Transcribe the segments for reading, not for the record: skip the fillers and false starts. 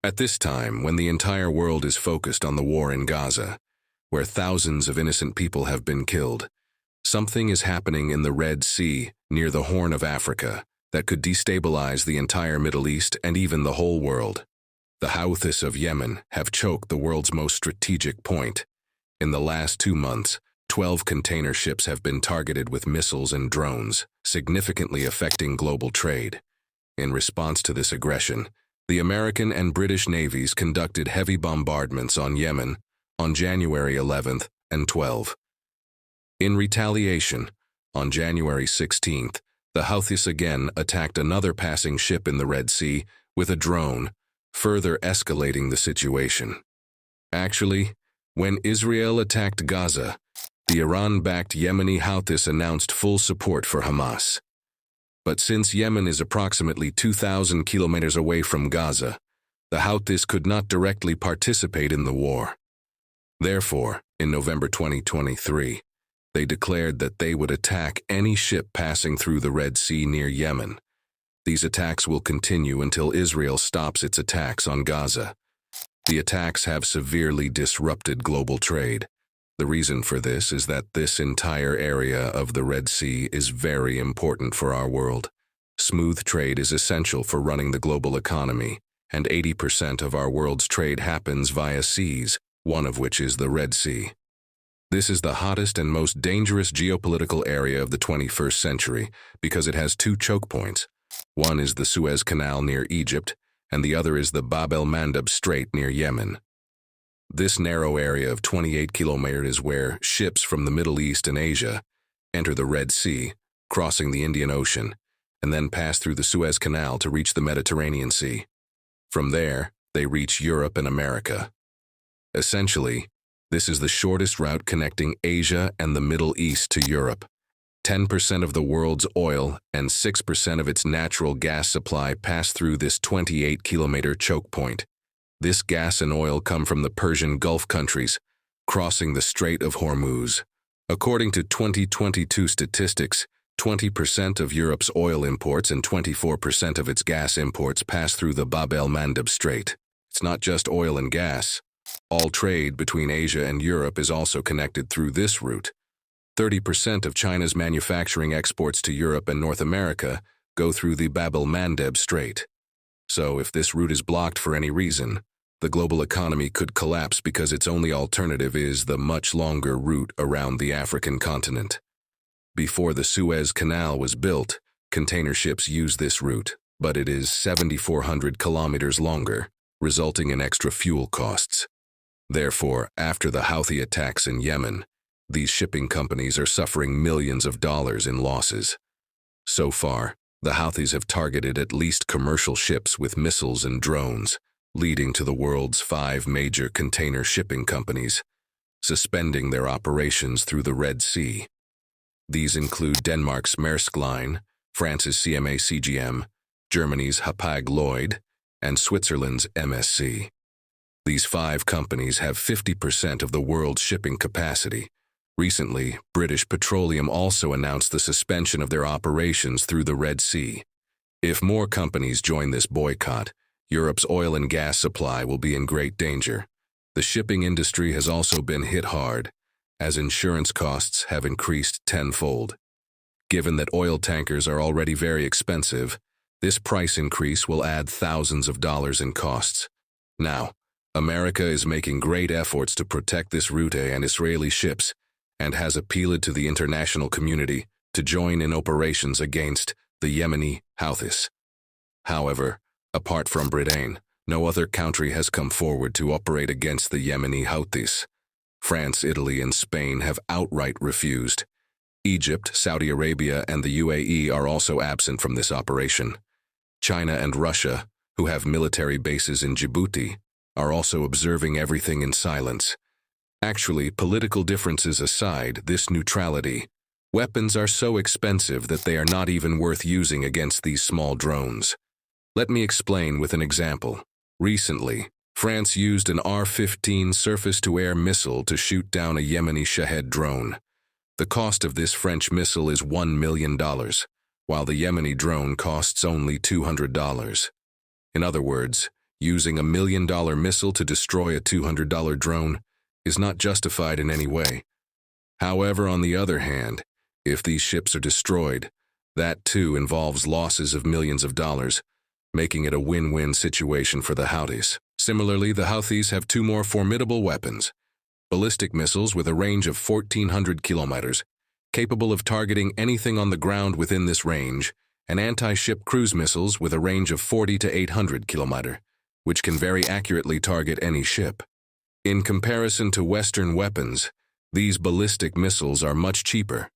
At this time, when the entire world is focused on the war in Gaza, where thousands of innocent people have been killed, something is happening in the Red Sea, near the Horn of Africa, that could destabilize the entire Middle East and even the whole world. The Houthis of Yemen have choked the world's most strategic point. In the last 2 months, 12 container ships have been targeted with missiles and drones, significantly affecting global trade. In response to this aggression, the American and British navies conducted heavy bombardments on Yemen on January 11th and 12th. In retaliation, on January 16th, the Houthis again attacked another passing ship in the Red Sea with a drone, further escalating the situation. Actually, when Israel attacked Gaza, the Iran-backed Yemeni Houthis announced full support for Hamas. But since Yemen is approximately 2,000 kilometers away from Gaza, the Houthis could not directly participate in the war. Therefore, in November 2023, they declared that they would attack any ship passing through the Red Sea near Yemen. These attacks will continue until Israel stops its attacks on Gaza. The attacks have severely disrupted global trade. The reason for this is that this entire area of the Red Sea is very important for our world. Smooth trade is essential for running the global economy, and 80% of our world's trade happens via seas, one of which is the Red Sea. This is the hottest and most dangerous geopolitical area of the 21st century because it has 2 choke points. One is the Suez Canal near Egypt, and the other is the Bab el-Mandeb Strait near Yemen. This narrow area of 28 kilometers is where ships from the Middle East and Asia enter the Red Sea, crossing the Indian Ocean, and then pass through the Suez Canal to reach the Mediterranean Sea. From there, they reach Europe and America. Essentially, this is the shortest route connecting Asia and the Middle East to Europe. 10% of the world's oil and 6% of its natural gas supply pass through this 28-kilometer choke point. This gas and oil come from the Persian Gulf countries, crossing the Strait of Hormuz. According to 2022 statistics, 20% of Europe's oil imports and 24% of its gas imports pass through the Bab el-Mandeb Strait. It's not just oil and gas. All trade between Asia and Europe is also connected through this route. 30% of China's manufacturing exports to Europe and North America go through the Bab el-Mandeb Strait. So if this route is blocked for any reason, the global economy could collapse because its only alternative is the much longer route around the African continent. Before the Suez Canal was built, container ships used this route, but it is 7,400 kilometers longer, resulting in extra fuel costs. Therefore, after the Houthi attacks in Yemen, these shipping companies are suffering millions of dollars in losses. So far, the Houthis have targeted at least commercial ships with missiles and drones, leading to the world's 5 major container shipping companies suspending their operations through the Red Sea. These include Denmark's Maersk Line, France's CMA CGM, Germany's Hapag-Lloyd, and Switzerland's MSC. These 5 companies have 50% of the world's shipping capacity. Recently, British Petroleum also announced the suspension of their operations through the Red Sea. If more companies join this boycott, Europe's oil and gas supply will be in great danger. The shipping industry has also been hit hard, as insurance costs have increased tenfold. Given that oil tankers are already very expensive, this price increase will add thousands of dollars in costs. Now, America is making great efforts to protect this route and Israeli ships, and has appealed to the international community to join in operations against the Yemeni Houthis. However, apart from Britain, no other country has come forward to operate against the Yemeni Houthis. France, Italy, and Spain have outright refused. Egypt, Saudi Arabia, and the UAE are also absent from this operation. China and Russia, who have military bases in Djibouti, are also observing everything in silence. Actually, political differences aside, this neutrality, weapons are so expensive that they are not even worth using against these small drones. Let me explain with an example. Recently, France used an R-15 surface-to-air missile to shoot down a Yemeni Shahed drone. The cost of this French missile is $1 million, while the Yemeni drone costs only $200. In other words, Using a $1 million missile to destroy a $200 drone is not justified in any way. However, on the other hand, if these ships are destroyed, that too involves losses of millions of dollars, making it a win-win situation for the Houthis. Similarly, the Houthis have two more formidable weapons: ballistic missiles with a range of 1,400 kilometers, capable of targeting anything on the ground within this range, and anti-ship cruise missiles with a range of 40 to 800 kilometers, which can very accurately target any ship. In comparison to Western weapons, these ballistic missiles are much cheaper.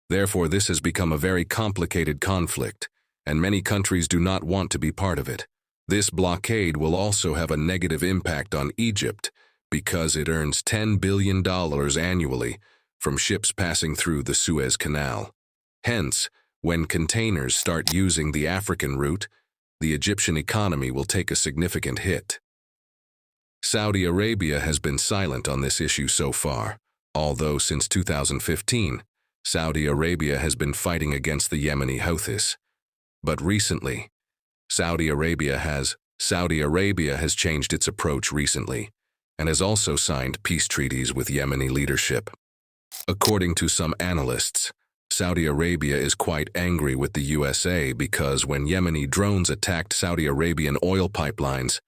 Therefore, this has become a very complicated conflict, and many countries do not want to be part of it. This blockade will also have a negative impact on Egypt because it earns $10 billion annually from ships passing through the Suez Canal. Hence, when containers start using the African route, the Egyptian economy will take a significant hit. Saudi Arabia has been silent on this issue so far, although since 2015, Saudi Arabia has been fighting against the Yemeni Houthis. But recently, Saudi Arabia has changed its approach recently and has also signed peace treaties with Yemeni leadership. According to some analysts, Saudi Arabia is quite angry with the USA because when Yemeni drones attacked Saudi Arabian oil pipelines,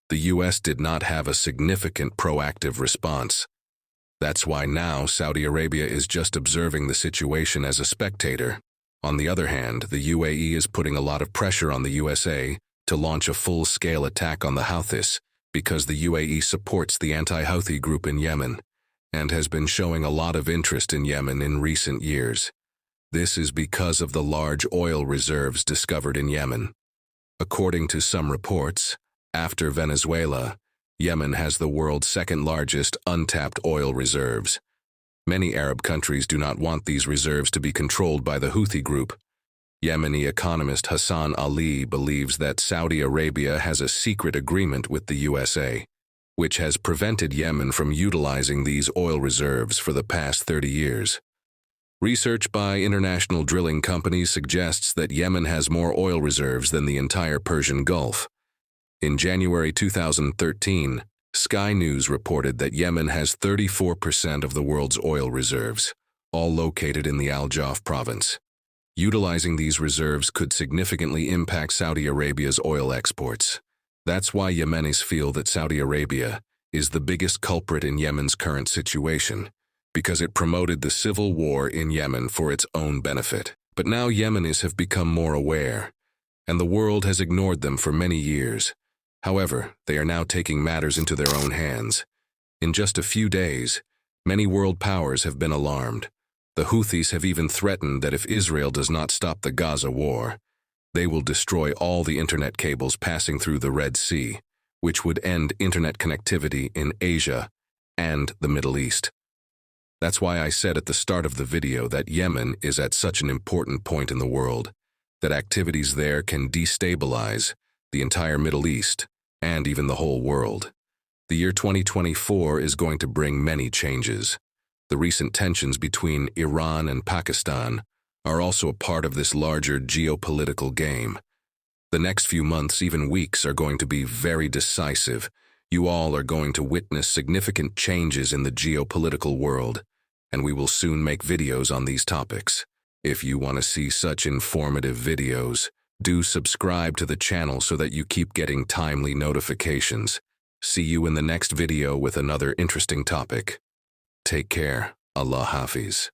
the US did not have a significant proactive response. That's why now Saudi Arabia is just observing the situation as a spectator. On the other hand, the UAE is putting a lot of pressure on the USA to launch a full-scale attack on the Houthis because the UAE supports the anti-Houthi group in Yemen and has been showing a lot of interest in Yemen in recent years. This is because of the large oil reserves discovered in Yemen. According to some reports, after Venezuela, Yemen has the world's second-largest untapped oil reserves. Many Arab countries do not want these reserves to be controlled by the Houthi group. Yemeni economist Hassan Ali believes that Saudi Arabia has a secret agreement with the USA, which has prevented Yemen from utilizing these oil reserves for the past 30 years. Research by international drilling companies suggests that Yemen has more oil reserves than the entire Persian Gulf. In January 2013, Sky News reported that Yemen has 34% of the world's oil reserves, all located in the Al Jawf province. Utilizing these reserves could significantly impact Saudi Arabia's oil exports. That's why Yemenis feel that Saudi Arabia is the biggest culprit in Yemen's current situation, because it promoted the civil war in Yemen for its own benefit. But now Yemenis have become more aware, and the world has ignored them for many years. However, they are now taking matters into their own hands. In just a few days, many world powers have been alarmed. The Houthis have even threatened that if Israel does not stop the Gaza war, they will destroy all the internet cables passing through the Red Sea, which would end internet connectivity in Asia and the Middle East. That's why I said at the start of the video that Yemen is at such an important point in the world, that activities there can destabilize the entire Middle East and even the whole world. The year 2024 is going to bring many changes. The recent tensions between Iran and Pakistan are also a part of this larger geopolitical game. The next few months, even weeks, are going to be very decisive. You all are going to witness significant changes in the geopolitical world, and we will soon make videos on these topics. If you want to see such informative videos, do subscribe to the channel so that you keep getting timely notifications. See you in the next video with another interesting topic. Take care. Allah Hafiz.